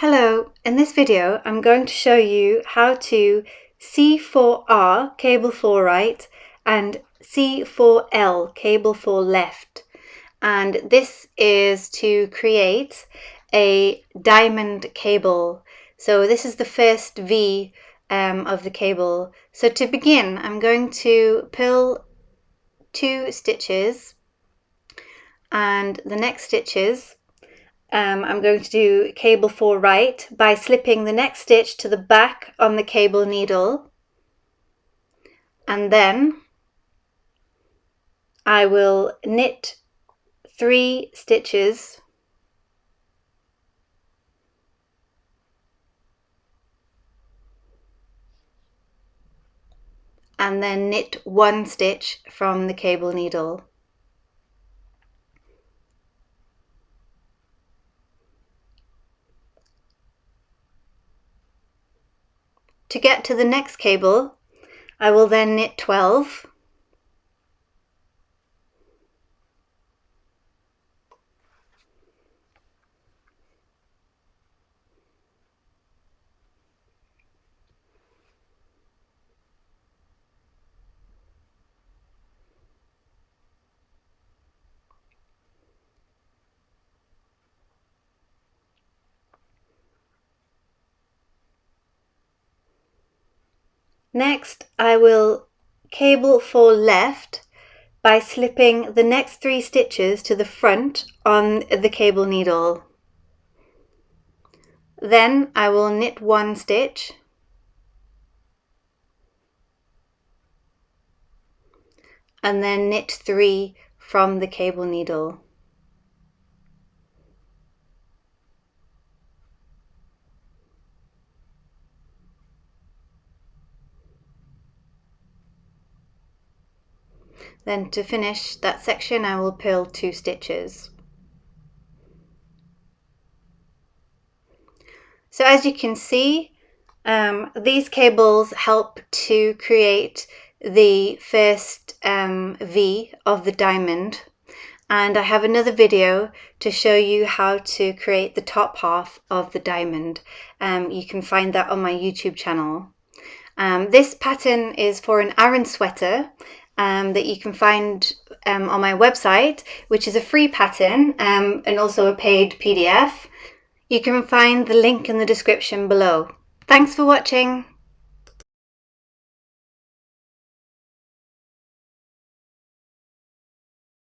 Hello, in this video I'm going to show you how to C4R, cable for right, and C4L, cable for left. And this is to create a diamond cable. So this is the first V of the cable. So to begin, I'm going to pull 2 stitches, and the next stitches I'm going to do cable for right by slipping the next stitch to the back on the cable needle, and then I will knit 3 stitches and then knit 1 stitch from the cable needle. To get to the next cable, I will then knit 12 Next, I will cable for left by slipping the next 3 stitches to the front on the cable needle. Then I will knit 1 stitch and then knit 3 from the cable needle. Then to finish that section, I will purl 2 stitches. So as you can see, these cables help to create the first V of the diamond, and I have another video to show you how to create the top half of the diamond. You can find that on my YouTube channel. This pattern is for an Aran sweater that you can find on my website, which is a free pattern and also a paid PDF. You can find the link in the description below. Thanks for watching.